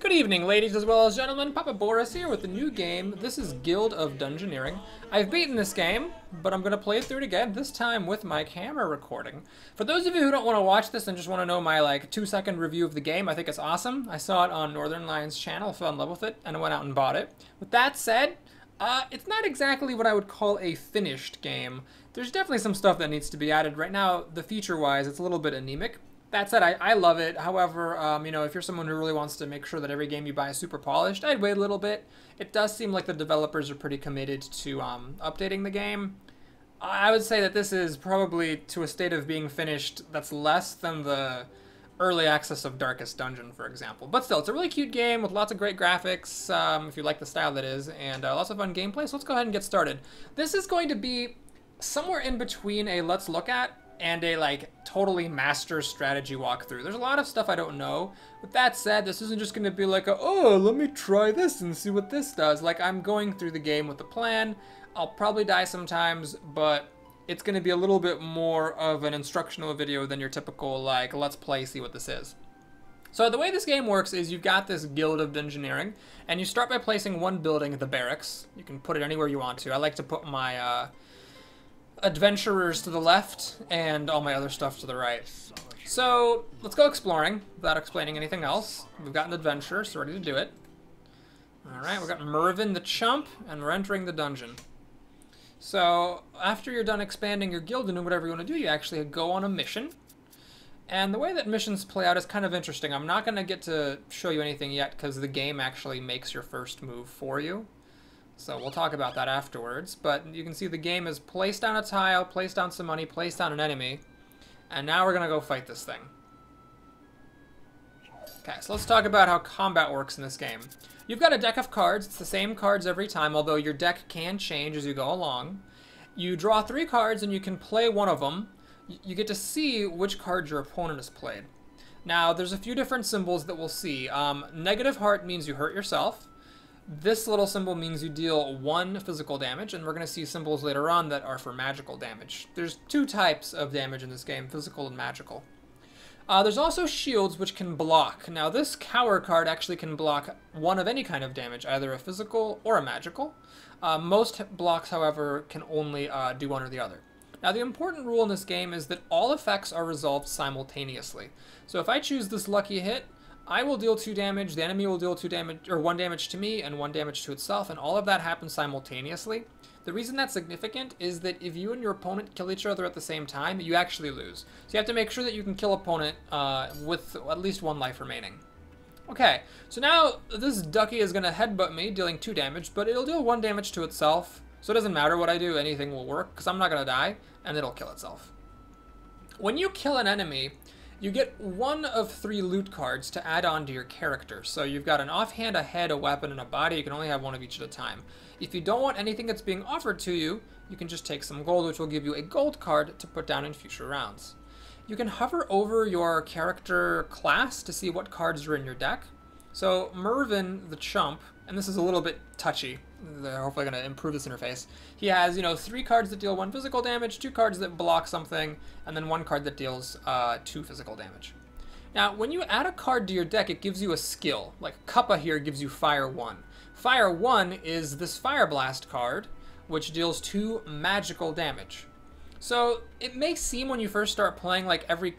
Good evening, ladies as well as gentlemen. Papa Boris here with a new game. This is Guild of Dungeoneering. I've beaten this game, but I'm going to play through it again, this time with my camera recording. For those of you who don't want to watch this and just want to know my 2-second review of the game, I think it's awesome. I saw it on Northern Lions' channel, fell in love with it, and I went out and bought it. With that said, it's not exactly what I would call a finished game. There's definitely some stuff that needs to be added. Right now, the feature-wise, it's a little bit anemic. That said, I love it. However, if you're someone who really wants to make sure that every game you buy is super polished, I'd wait a little bit. It does seem like the developers are pretty committed to updating the game. I would say that this is probably to a state of being finished that's less than the early access of Darkest Dungeon, for example. But still, it's a really cute game with lots of great graphics, if you like the style that is, and lots of fun gameplay, so let's go ahead and get started. This is going to be somewhere in between a let's look at and a totally master strategy walkthrough. There's a lot of stuff I don't know. With that said, this isn't just gonna be like oh, let me try this and see what this does. I'm going through the game with a plan. I'll probably die sometimes, but it's gonna be a little bit more of an instructional video than your typical let's play, see what this is. So the way this game works is you've got this Guild of Dungeoneering, and you start by placing one building, the barracks. You can put it anywhere you want to. I like to put my adventurers to the left and all my other stuff to the right. So let's go exploring without explaining anything else. We've got an adventurer, so ready to do it. Alright, we've got Mervyn the Chump, and we're entering the dungeon. So after you're done expanding your guild and doing whatever you want to do, you actually go on a mission. And the way that missions play out is kind of interesting. I'm not going to get to show you anything yet because the game actually makes your first move for you. So we'll talk about that afterwards, but you can see the game is place down a tile, place down some money, place down an enemy, and now we're going to go fight this thing. Okay, so let's talk about how combat works in this game. You've got a deck of cards. It's the same cards every time, although your deck can change as you go along. You draw 3 cards and you can play one of them. You get to see which card your opponent has played. Now, there's a few different symbols that we'll see. Negative heart means you hurt yourself. This little symbol means you deal 1 physical damage, and we're going to see symbols later on that are for magical damage. There's 2 types of damage in this game, physical and magical. There's also shields, which can block. Now, this Cower card actually can block 1 of any kind of damage, either a physical or a magical. Most blocks, however, can only do one or the other. Now, the important rule in this game is that all effects are resolved simultaneously. So if I choose this lucky hit, I will deal 2 damage, the enemy will deal 2 damage, or 1 damage to me and 1 damage to itself, and all of that happens simultaneously. The reason that's significant is that if you and your opponent kill each other at the same time, you actually lose. So you have to make sure that you can kill opponent with at least 1 life remaining. Okay, so now this ducky is going to headbutt me, dealing 2 damage, but it'll deal 1 damage to itself, so it doesn't matter what I do, anything will work, because I'm not going to die, and it'll kill itself. When you kill an enemy, you get 1 of 3 loot cards to add on to your character. So you've got an offhand, a head, a weapon, and a body. You can only have 1 of each at a time. If you don't want anything that's being offered to you, you can just take some gold, which will give you a gold card to put down in future rounds. You can hover over your character class to see what cards are in your deck. So Mervyn the Chump, and this is a little bit touchy, they're hopefully going to improve this interface. He has, 3 cards that deal 1 physical damage, 2 cards that block something, and then 1 card that deals 2 physical damage. Now, when you add a card to your deck, it gives you a skill. Like Kappa here gives you Fire 1. Fire 1 is this Fire Blast card, which deals 2 magical damage. So it may seem when you first start playing like every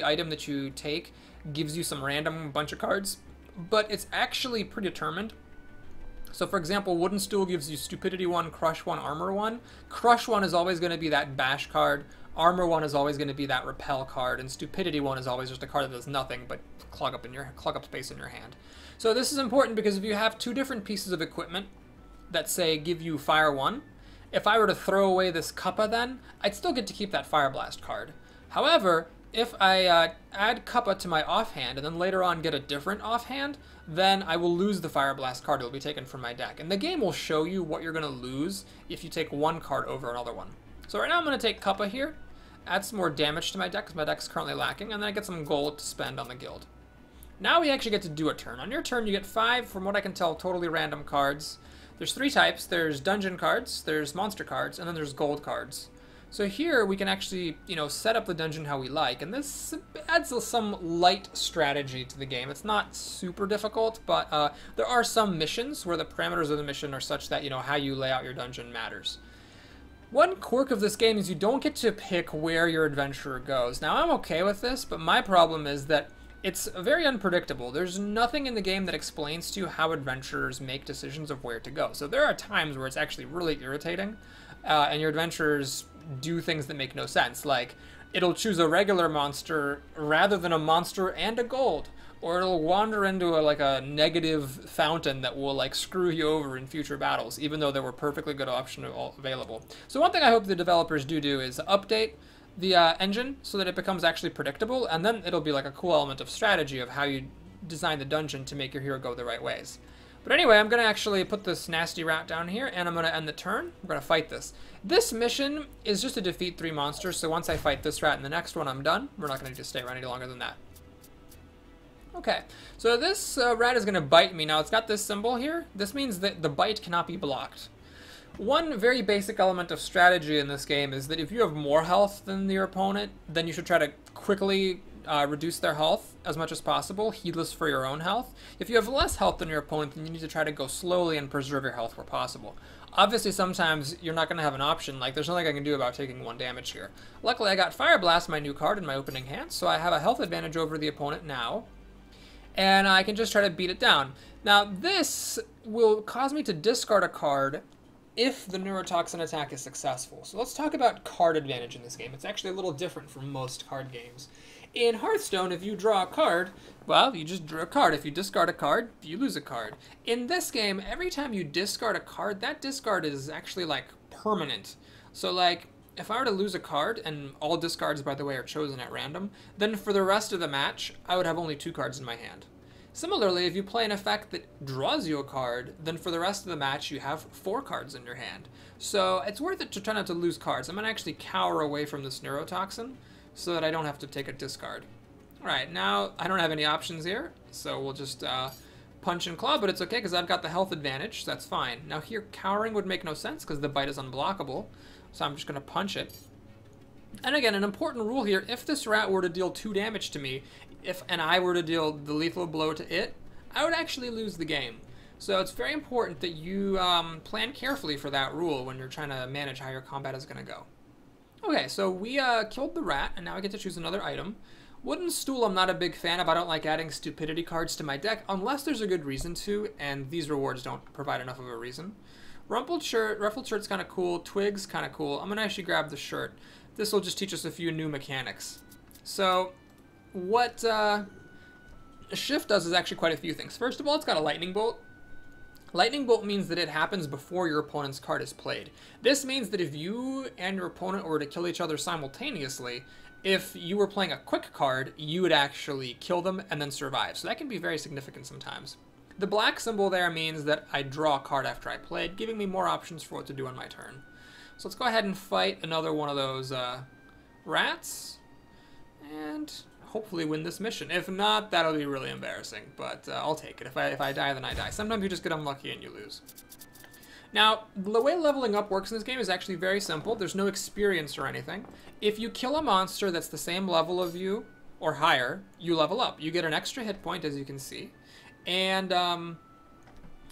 item that you take gives you some random bunch of cards, but it's actually predetermined. So for example, Wooden Stool gives you Stupidity 1, Crush 1, Armor 1. Crush 1 is always going to be that Bash card. Armor 1 is always going to be that Repel card. And Stupidity 1 is always just a card that does nothing but clog up space in your hand. So this is important because if you have 2 different pieces of equipment that say give you Fire 1, if I were to throw away this Kappa then, I'd still get to keep that Fire Blast card. However, if I add Kappa to my offhand and then later on get a different offhand, then I will lose the Fire Blast card. It will be taken from my deck. And the game will show you what you're going to lose if you take 1 card over another one. So right now I'm going to take Kappa here, add some more damage to my deck because my deck is currently lacking, and then I get some gold to spend on the guild. Now we actually get to do a turn. On your turn you get 5, from what I can tell, totally random cards. There's 3 types. There's dungeon cards, there's monster cards, and then there's gold cards. So here we can actually, set up the dungeon how we like, and this adds some light strategy to the game. It's not super difficult, but there are some missions where the parameters of the mission are such that, how you lay out your dungeon matters. One quirk of this game is you don't get to pick where your adventurer goes. Now, I'm okay with this, but my problem is that it's very unpredictable. There's nothing in the game that explains to you how adventurers make decisions of where to go. So there are times where it's actually really irritating, and your adventurers do things that make no sense. Like, it'll choose a regular monster rather than a monster and a gold. Or it'll wander into a negative fountain that will screw you over in future battles, even though there were perfectly good options available. So one thing I hope the developers do is update the engine so that it becomes actually predictable, and then it'll be a cool element of strategy of how you design the dungeon to make your hero go the right ways. But anyway, I'm going to actually put this nasty rat down here, and I'm going to end the turn. We're going to fight this. This mission is just to defeat 3 monsters, so once I fight this rat and the next one, I'm done. We're not going to just stay around any longer than that. Okay, so this rat is going to bite me. Now, it's got this symbol here. This means that the bite cannot be blocked. One very basic element of strategy in this game is that if you have more health than your opponent, then you should try to quickly reduce their health as much as possible, heedless for your own health. If you have less health than your opponent, then you need to try to go slowly and preserve your health where possible. Obviously, sometimes you're not going to have an option, there's nothing I can do about taking 1 damage here. Luckily, I got Fire Blast, my new card, in my opening hand, so I have a health advantage over the opponent now, and I can just try to beat it down. Now, this will cause me to discard a card if the neurotoxin attack is successful. So let's talk about card advantage in this game. It's actually a little different from most card games. In Hearthstone, if you draw a card, well, you just drew a card. If you discard a card, you lose a card. In this game, every time you discard a card, that discard is actually permanent. So if I were to lose a card, and all discards, by the way, are chosen at random, then for the rest of the match, I would have only 2 cards in my hand. Similarly, if you play an effect that draws you a card, then for the rest of the match, you have 4 cards in your hand. So it's worth it to try not to lose cards. I'm going to actually cower away from this neurotoxin so that I don't have to take a discard. Alright, now I don't have any options here, so we'll just punch and claw, but it's okay because I've got the health advantage, so that's fine. Now here, cowering would make no sense because the bite is unblockable, so I'm just going to punch it. And again, an important rule here, if this rat were to deal 2 damage to me, and I were to deal the lethal blow to it, I would actually lose the game. So it's very important that you plan carefully for that rule when you're trying to manage how your combat is going to go. Okay, so we killed the rat, and now I get to choose another item. Wooden Stool I'm not a big fan of. I don't like adding stupidity cards to my deck unless there's a good reason to, and these rewards don't provide enough of a reason. Ruffled Shirt's kind of cool. Twig's kind of cool. I'm going to actually grab the shirt. This will just teach us a few new mechanics. So what Shift does is actually quite a few things. First of all, it's got a Lightning Bolt. Lightning Bolt means that it happens before your opponent's card is played. This means that if you and your opponent were to kill each other simultaneously, if you were playing a quick card, you would actually kill them and then survive. So that can be very significant sometimes. The black symbol there means that I draw a card after I play it, giving me more options for what to do on my turn. So let's go ahead and fight another one of those rats, and hopefully win this mission. If not, that'll be really embarrassing, but I'll take it. If I die, then I die. Sometimes you just get unlucky and you lose. Now, the way leveling up works in this game is actually very simple. There's no experience or anything. If you kill a monster that's the same level of you, or higher, you level up. You get an extra hit point, as you can see, and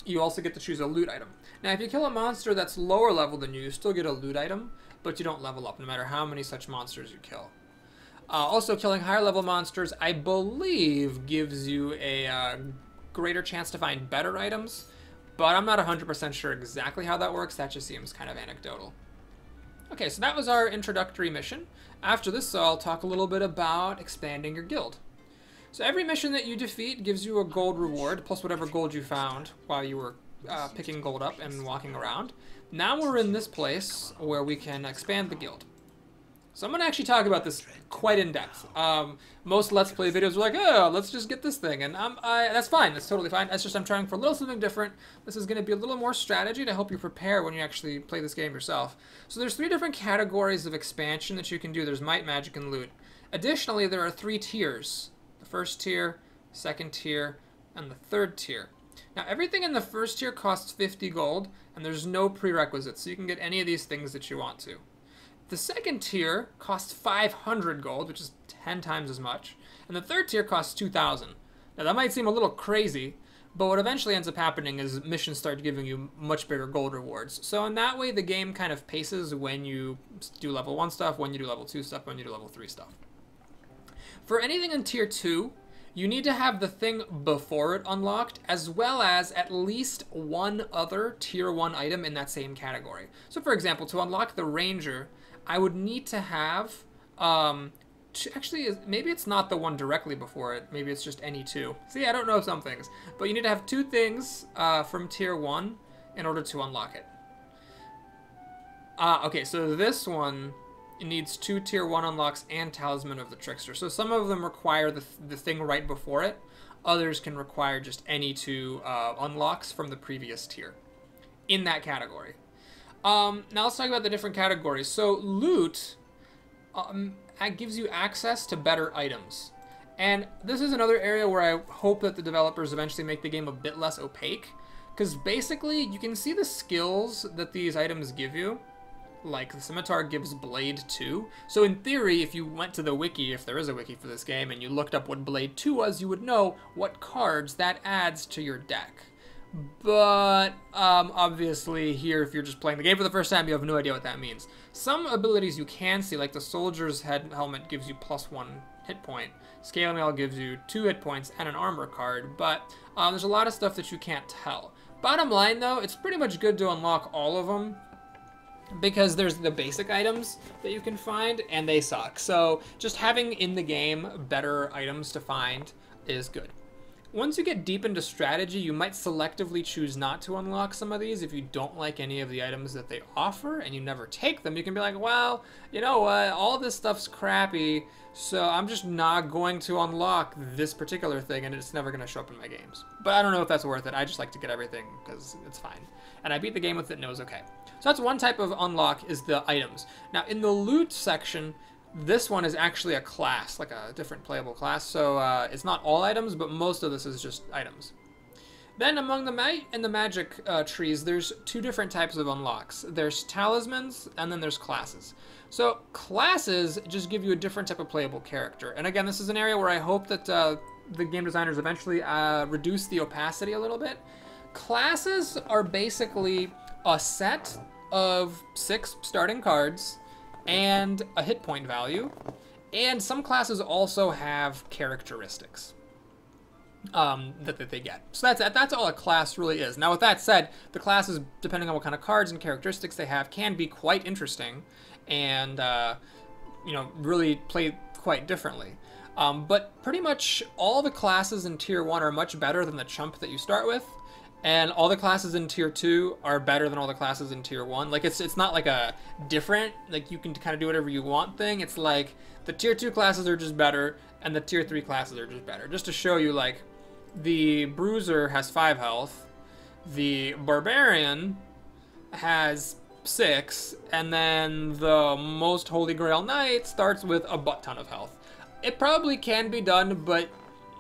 you also get to choose a loot item. Now, if you kill a monster that's lower level than you, you still get a loot item, but you don't level up, no matter how many such monsters you kill. Also, killing higher level monsters, I believe, gives you a greater chance to find better items, but I'm not 100% sure exactly how that works. That just seems kind of anecdotal. Okay, so that was our introductory mission. After this, I'll talk a little bit about expanding your guild. So every mission that you defeat gives you a gold reward, plus whatever gold you found while you were picking gold up and walking around. Now we're in this place where we can expand the guild. So I'm going to actually talk about this quite in depth. Most Let's Play videos are like, oh, let's just get this thing. And that's fine. That's totally fine. That's just I'm trying for a little something different. This is going to be a little more strategy to help you prepare when you actually play this game yourself. So there's 3 different categories of expansion that you can do. There's Might, Magic, and Loot. Additionally, there are 3 tiers. The first tier, second tier, and the third tier. Now, everything in the first tier costs 50 gold, and there's no prerequisites, so you can get any of these things that you want to. The second tier costs 500 gold, which is 10 times as much. And the third tier costs 2,000. Now that might seem a little crazy, but what eventually ends up happening is missions start giving you much bigger gold rewards. So in that way, the game kind of paces when you do level 1 stuff, when you do level 2 stuff, when you do level 3 stuff. For anything in tier 2, you need to have the thing before it unlocked, as well as at least one other tier 1 item in that same category. So for example, to unlock the Ranger, I would need to have, actually, maybe it's not the one directly before it. Maybe it's just any two. See, I don't know some things. But you need to have 2 things from tier 1 in order to unlock it. Okay, so this one needs 2 tier 1 unlocks and Talisman of the Trickster. So some of them require the thing right before it. Others can require just any 2 unlocks from the previous tier in that category. Now let's talk about the different categories. So loot gives you access to better items. And this is another area where I hope that the developers eventually make the game a bit less opaque. Because basically, you can see the skills that these items give you. Like, the Scimitar gives Blade 2. So in theory, if you went to the wiki, if there is a wiki for this game, and you looked up what Blade 2 was, you would know what cards that adds to your deck. But obviously here, if you're just playing the game for the first time, you have no idea what that means. Some abilities you can see, like the Soldier's Helmet gives you +1 hit point. Scaly Mail gives you 2 hit points and an armor card, but there's a lot of stuff that you can't tell. Bottom line though, it's pretty much good to unlock all of them, because there's the basic items that you can find, and they suck. So just having in the game better items to find is good. Once you get deep into strategy, you might selectively choose not to unlock some of these if you don't like any of the items that they offer and you never take them. You can be like, well, you know what, all this stuff's crappy, so I'm just not going to unlock this particular thing and it's never going to show up in my games. But I don't know if that's worth it. I just like to get everything because it's fine. And I beat the game with it and it was okay. So that's one type of unlock, is the items. Now in the loot section, this one is actually a class, like a different playable class, so it's not all items, but most of this is just items. Then among the magic trees, there's 2 different types of unlocks. There's talismans, and then there's classes. So classes just give you a different type of playable character. And again, this is an area where I hope that the game designers eventually reduce the opacity a little bit. Classes are basically a set of 6 starting cards and a hit point value, and some classes also have characteristics that they get. So that's all a class really is. Now with that said, the classes, depending on what kind of cards and characteristics they have, can be quite interesting and you know, really play quite differently. But pretty much all the classes in tier 1 are much better than the chump that you start with. And all the classes in tier 2 are better than all the classes in tier 1. Like, it's not like a different, like, you can kind of do whatever you want thing. It's like the tier 2 classes are just better, and the tier 3 classes are just better. Just to show you, like, the Bruiser has 5 health, the Barbarian has 6, and then the Most Holy Grail Knight starts with a butt ton of health. It probably can be done, but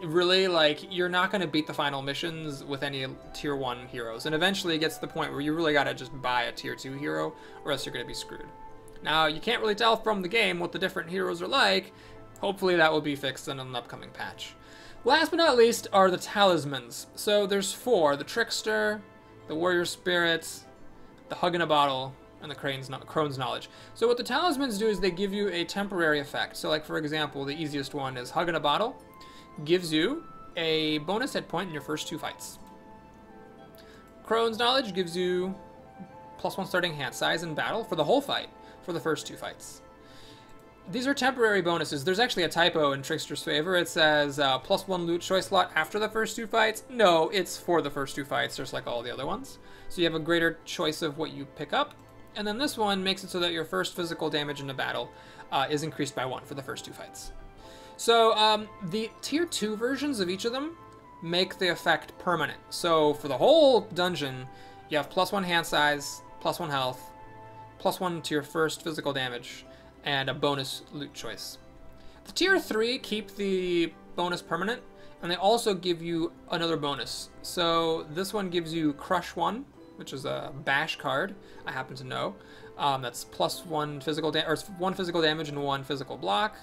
really, like, you're not going to beat the final missions with any tier 1 heroes, and eventually it gets to the point where you really got to just buy a tier 2 hero, or else you're going to be screwed. Now, you can't really tell from the game what the different heroes are like. Hopefully that will be fixed in an upcoming patch. Last but not least are the talismans. So there's 4: the Trickster, the Warrior Spirit, the Hug in a Bottle, and the Crone's Knowledge. So what the talismans do is they give you a temporary effect. So, like, for example, the easiest one is Hug in a Bottle. Gives you a bonus hit point in your first 2 fights. Crone's Knowledge gives you +1 starting hand size in battle for the whole fight, for the first 2 fights. These are temporary bonuses. There's actually a typo in Trickster's favor. It says +1 loot choice slot after the first 2 fights. No, it's for the first 2 fights, just like all the other ones. So you have a greater choice of what you pick up. And then this one makes it so that your first physical damage in a battle is increased by 1 for the first 2 fights. So the tier 2 versions of each of them make the effect permanent. So for the whole dungeon, you have +1 hand size, +1 health, +1 to your first physical damage, and a bonus loot choice. The tier 3 keep the bonus permanent, and they also give you another bonus. So this one gives you Crush 1 which is a bash card, I happen to know. That's plus 1 physical or 1 physical damage and 1 physical block.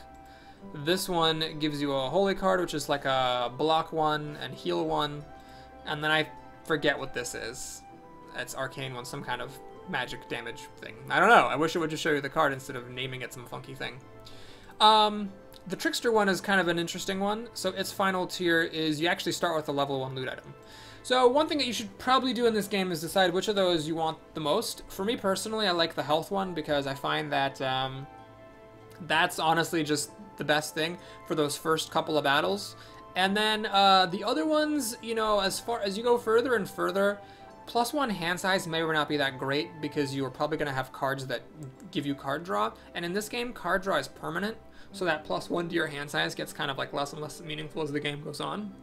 This one gives you a holy card, which is like a block 1 and heal 1. And then I forget what this is. It's arcane 1, some kind of magic damage thing. I don't know. I wish it would just show you the card instead of naming it some funky thing. The Trickster one is kind of an interesting one. So its final tier is you actually start with a level 1 loot item. So one thing that you should probably do in this game is decide which of those you want the most. For me personally, I like the health one because I find that that's honestly just the best thing for those first couple of battles. And then the other ones, you know, as far as you go further and further, +1 hand size may or may not be that great because you are probably going to have cards that give you card draw. And in this game, card draw is permanent. So that +1 to your hand size gets kind of like less and less meaningful as the game goes on.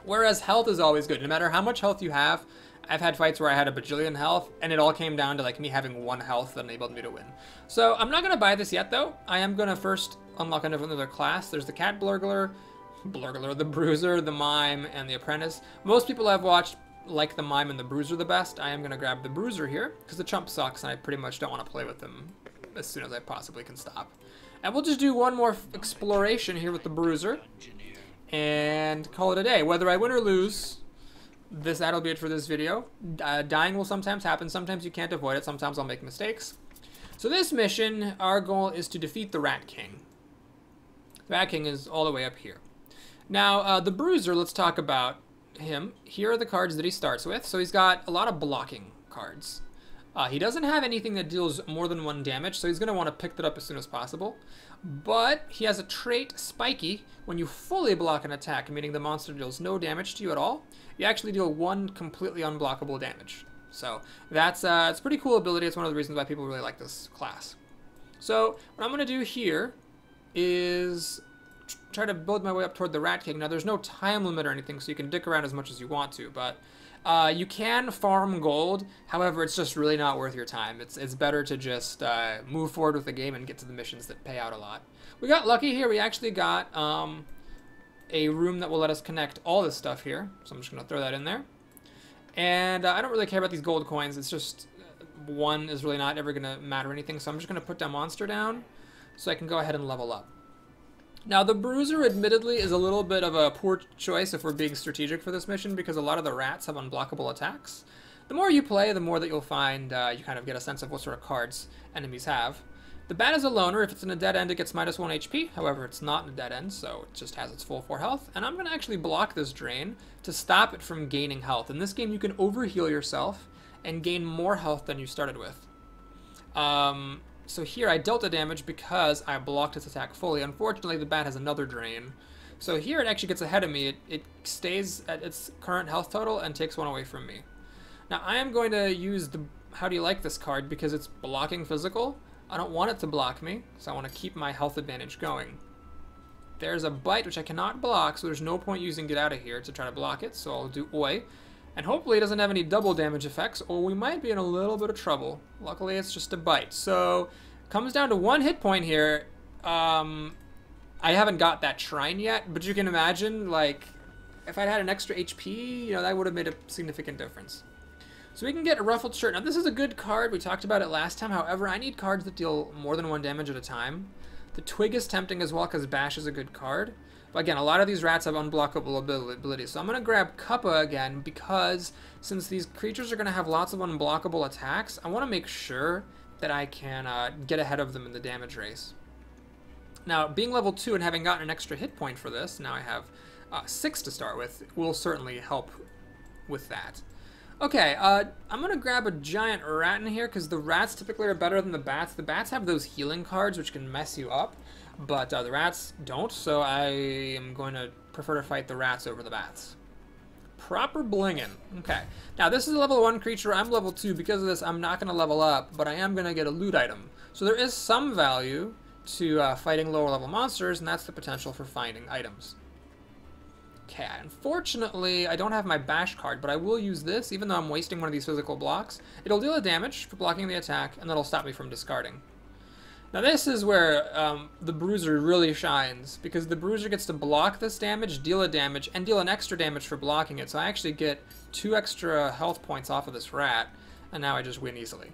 Whereas health is always good. No matter how much health you have, I've had fights where I had a bajillion health, and it all came down to like me having 1 health that enabled me to win. So I'm not going to buy this yet, though. I am going to first unlock another class. There's the Cat Blurgler, the Bruiser, the Mime, and the Apprentice. Most people I've watched like the Mime and the Bruiser the best. I am going to grab the Bruiser here, because the chump sucks, and I pretty much don't want to play with them as soon as I possibly can stop. And we'll just do one more exploration here with the Bruiser, and call it a day. Whether I win or lose, that'll be it for this video. Dying will sometimes happen. Sometimes you can't avoid it. Sometimes I'll make mistakes. So this mission, our goal is to defeat the Rat King. The Rat King is all the way up here. Now, the Bruiser, let's talk about him. Here are the cards that he starts with. So he's got a lot of blocking cards. He doesn't have anything that deals more than 1 damage, so he's going to want to pick that up as soon as possible. But he has a trait, Spiky. When you fully block an attack, meaning the monster deals no damage to you at all, you actually deal 1 completely unblockable damage. So that's it's a pretty cool ability. It's one of the reasons why people really like this class. So what I'm going to do here is try to build my way up toward the Rat King. Now, there's no time limit or anything, so you can dick around as much as you want to, but you can farm gold. However, it's just really not worth your time. It's better to just move forward with the game and get to the missions that pay out a lot. We got lucky here. We actually got a room that will let us connect all this stuff here. So I'm just going to throw that in there. And I don't really care about these gold coins. It's just 1 is really not ever going to matter anything. So I'm just going to put that monster down so I can go ahead and level up. Now, the Bruiser, admittedly, is a little bit of a poor choice if we're being strategic for this mission because a lot of the rats have unblockable attacks. The more you play, the more that you'll find you kind of get a sense of what sort of cards enemies have. The Bat is a loner. If it's in a dead end, it gets -1 HP. However, it's not in a dead end, so it just has its full 4 health. And I'm going to actually block this drain to stop it from gaining health. In this game, you can overheal yourself and gain more health than you started with. So here I dealt the damage because I blocked its attack fully. Unfortunately, the Bat has another drain. So here it actually gets ahead of me. It stays at its current health total and takes 1 away from me. Now I am going to use the How Do You Like This card because it's blocking physical. I don't want it to block me, so I want to keep my health advantage going. There's a Bite, which I cannot block, so there's no point using Get Out of Here to try to block it, so I'll do Oi. And hopefully it doesn't have any double damage effects, or we might be in a little bit of trouble. Luckily, it's just a Bite. So, comes down to 1 hit point here. I haven't got that Shrine yet, but you can imagine, like, if I'd had an extra HP, you know, that would have made a significant difference. So we can get a Ruffled Shirt. Now, this is a good card. We talked about it last time. However, I need cards that deal more than 1 damage at a time. The Twig is tempting as well, because Bash is a good card. But again, a lot of these rats have unblockable abilities. So I'm going to grab Kappa again because since these creatures are going to have lots of unblockable attacks, I want to make sure that I can get ahead of them in the damage race. Now, being level 2 and having gotten an extra hit point for this, now I have 6 to start with, will certainly help with that. Okay, I'm going to grab a giant rat in here because the rats typically are better than the bats. The bats have those healing cards which can mess you up. But the rats don't, so I am going to prefer to fight the rats over the bats. Proper blingin'. Okay. Now, this is a level 1 creature. I'm level 2. Because of this, I'm not going to level up, but I am going to get a loot item. So there is some value to fighting lower level monsters, and that's the potential for finding items. Okay, unfortunately, I don't have my Bash card, but I will use this, even though I'm wasting one of these physical blocks. It'll deal a damage for blocking the attack, and that'll stop me from discarding. Now this is where the Bruiser really shines, because the Bruiser gets to block this damage, deal a damage, and deal an extra damage for blocking it. So I actually get 2 extra health points off of this rat, and now I just win easily.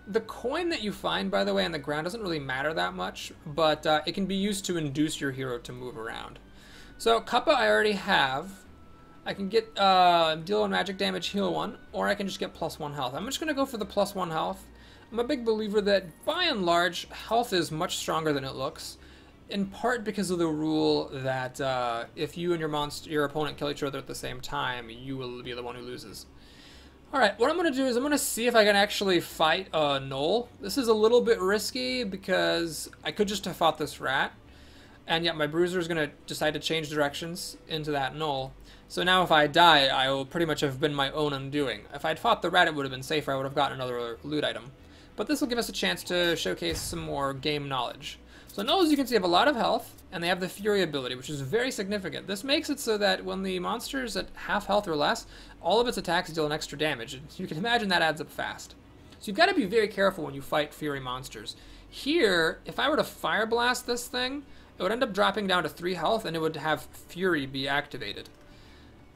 The coin that you find, by the way, on the ground doesn't really matter that much, but it can be used to induce your hero to move around. So Kappa I already have. I can get deal 1 magic damage, heal 1, or I can just get +1 health. I'm just going to go for the +1 health. I'm a big believer that, by and large, health is much stronger than it looks, in part because of the rule that if you and your opponent kill each other at the same time, you will be the one who loses. Alright, what I'm going to do is I'm going to see if I can actually fight a Gnoll. This is a little bit risky because I could just have fought this rat, and yet my Bruiser is going to decide to change directions into that Gnoll. So now if I die, I will pretty much have been my own undoing. If I'd fought the rat, it would have been safer. I would have gotten another loot item. But this will give us a chance to showcase some more game knowledge. So Gnolls, you can see, have a lot of health, and they have the Fury ability, which is very significant. This makes it so that when the monster's at half health or less, all of its attacks deal an extra damage. You can imagine that adds up fast. So you've got to be very careful when you fight Fury monsters. Here, if I were to Fire Blast this thing, it would end up dropping down to 3 health, and it would have Fury be activated.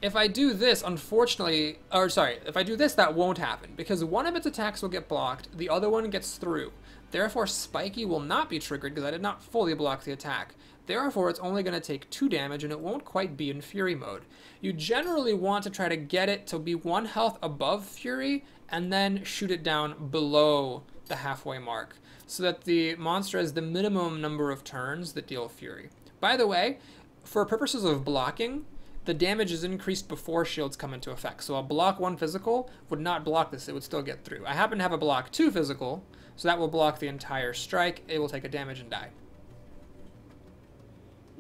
If I do this, unfortunately, if I do this, that won't happen, because one of its attacks will get blocked, the other one gets through. Therefore, Spiky will not be triggered because I did not fully block the attack. Therefore, it's only going to take 2 damage, and it won't quite be in Fury mode. You generally want to try to get it to be 1 health above Fury, and then shoot it down below the halfway mark, so that the monster has the minimum number of turns that deal Fury. By the way, for purposes of blocking, the damage is increased before shields come into effect. So a block 1 physical would not block this, it would still get through. I happen to have a block 2 physical, so that will block the entire strike. It will take a damage and die.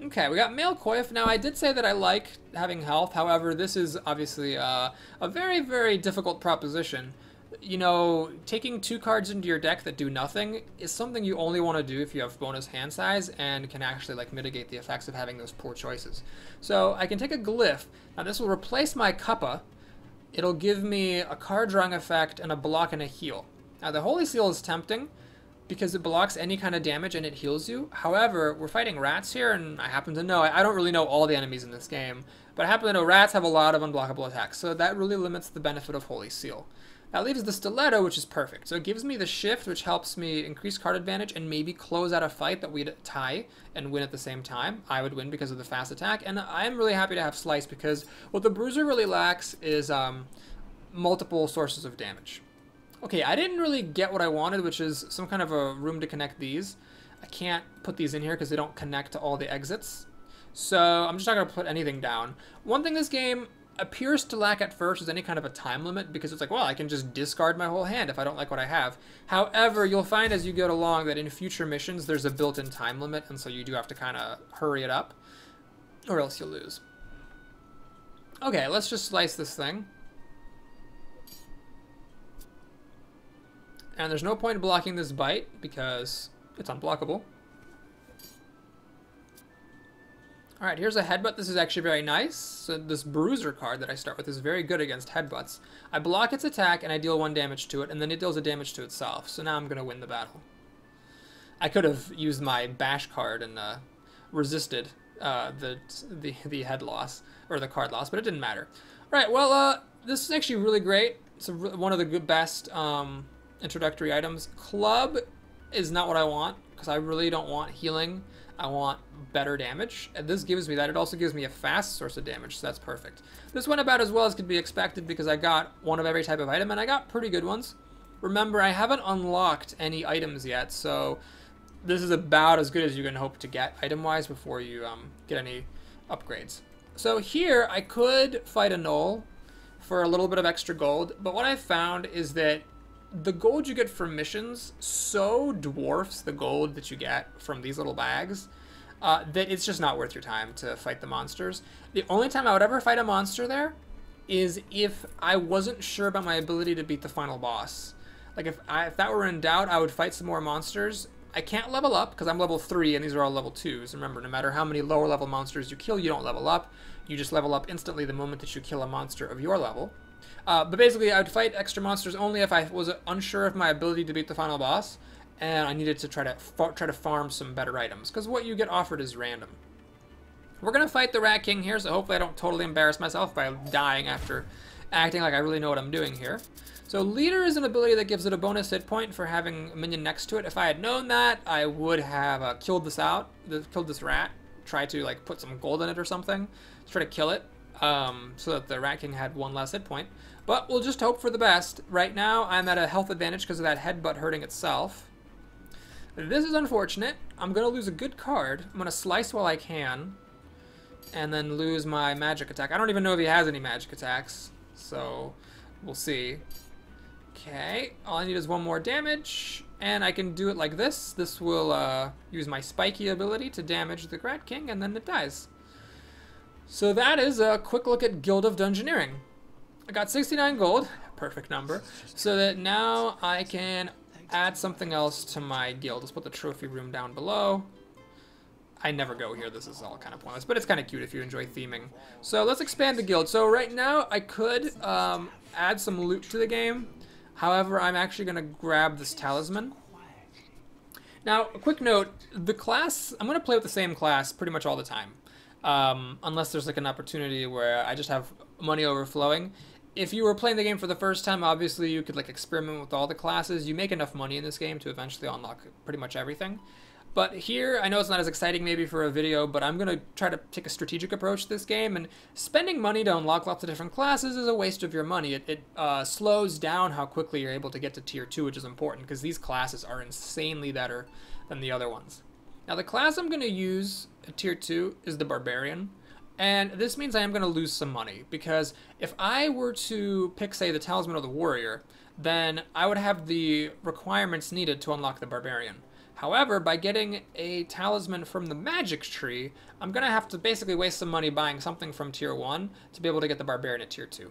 Okay, we got Male Coif. Now, I did say that I like having health. However, this is obviously a very, very difficult proposition. You know, taking 2 cards into your deck that do nothing is something you only want to do if you have bonus hand size and can actually like mitigate the effects of having those poor choices. So I can take a Glyph. Now this will replace my Kappa. It'll give me a card drawing effect and a block and a heal. Now the Holy Seal is tempting because it blocks any kind of damage and it heals you. However, we're fighting rats here, and I happen to know, I don't really know all the enemies in this game, but I happen to know rats have a lot of unblockable attacks, so that really limits the benefit of Holy Seal. That leaves the Stiletto, which is perfect. So it gives me the shift, which helps me increase card advantage and maybe close out a fight that we'd tie and win at the same time. I would win because of the fast attack, and I'm really happy to have Slice because what the Bruiser really lacks is multiple sources of damage. Okay, I didn't really get what I wanted, which is some kind of a room to connect these. I can't put these in here because they don't connect to all the exits. So I'm just not going to put anything down. One thing this game appears to lack at first is any kind of a time limit, because it's like, well, I can just discard my whole hand if I don't like what I have. However, you'll find as you go along that in future missions there's a built-in time limit, and so you do have to kind of hurry it up, or else you'll lose. Okay, let's just slice this thing. And there's no point in blocking this bite because it's unblockable. Alright, here's a headbutt. This is actually very nice. So this Bruiser card that I start with is very good against headbutts. I block its attack and I deal 1 damage to it, and then it deals a damage to itself. So now I'm going to win the battle. I could have used my Bash card and resisted the head loss, or the card loss, but it didn't matter. Alright, well, this is actually really great. It's one of the best introductory items. Club is not what I want, because I really don't want healing. I want better damage, and this gives me that. It also gives me a fast source of damage, so that's perfect. This went about as well as could be expected because I got one of every type of item, and I got pretty good ones. Remember, I haven't unlocked any items yet, so this is about as good as you can hope to get item-wise before you get any upgrades. So here, I could fight a Gnoll for a little bit of extra gold, but what I've found is that the gold you get from missions so dwarfs the gold that you get from these little bags that it's just not worth your time to fight the monsters. The only time I would ever fight a monster there is if I wasn't sure about my ability to beat the final boss. Like if that were in doubt, I would fight some more monsters. I can't level up because I'm level 3 and these are all level 2s. Remember, no matter how many lower level monsters you kill, you don't level up. You just level up instantly the moment that you kill a monster of your level. But basically, I would fight extra monsters only if I was unsure of my ability to beat the final boss, and I needed to try to farm some better items, because what you get offered is random. We're going to fight the Rat King here, so hopefully I don't totally embarrass myself by dying after acting like I really know what I'm doing here. So Leader is an ability that gives it a bonus hit point for having a minion next to it. If I had known that, I would have killed this rat, try to like put some gold in it or something, try to kill it, so that the Rat King had one less hit point. But we'll just hope for the best. Right now, I'm at a health advantage because of that headbutt hurting itself. This is unfortunate. I'm going to lose a good card. I'm going to slice while I can, and then lose my magic attack. I don't even know if he has any magic attacks, so we'll see. Okay, all I need is one more damage, and I can do it like this. This will use my spiky ability to damage the Rat King, and then it dies. So that is a quick look at Guild of Dungeoneering. I got 69 gold, perfect number, so that now I can add something else to my guild. Let's put the trophy room down below. I never go here, this is all kind of pointless, but it's kind of cute if you enjoy theming. So let's expand the guild. So right now I could add some loot to the game. However, I'm actually going to grab this talisman. Now, a quick note, the class, I'm going to play with the same class pretty much all the time. Unless there's like an opportunity where I just have money overflowing. If you were playing the game for the first time, obviously you could like experiment with all the classes. You make enough money in this game to eventually unlock pretty much everything. But here, I know it's not as exciting maybe for a video, but I'm going to try to take a strategic approach to this game, and spending money to unlock lots of different classes is a waste of your money. It slows down how quickly you're able to get to tier 2, which is important, because these classes are insanely better than the other ones. Now the class I'm going to use at tier 2 is the Barbarian, and this means I am going to lose some money, because if I were to pick, say, the Talisman of the Warrior, then I would have the requirements needed to unlock the Barbarian. However, by getting a talisman from the magic tree, I'm going to have to basically waste some money buying something from tier 1 to be able to get the Barbarian at tier 2.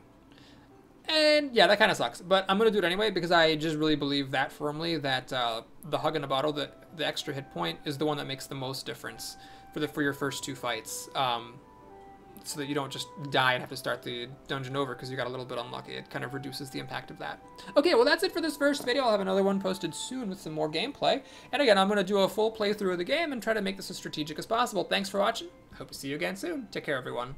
And yeah, that kind of sucks, but I'm going to do it anyway because I just really believe that firmly that the Hug in a Bottle, the extra hit point, is the one that makes the most difference for your first 2 fights. So that you don't just die and have to start the dungeon over because you got a little bit unlucky. It kind of reduces the impact of that. Okay, well that's it for this first video. I'll have another one posted soon with some more gameplay. And again, I'm going to do a full playthrough of the game and try to make this as strategic as possible. Thanks for watching. I hope to see you again soon. Take care, everyone.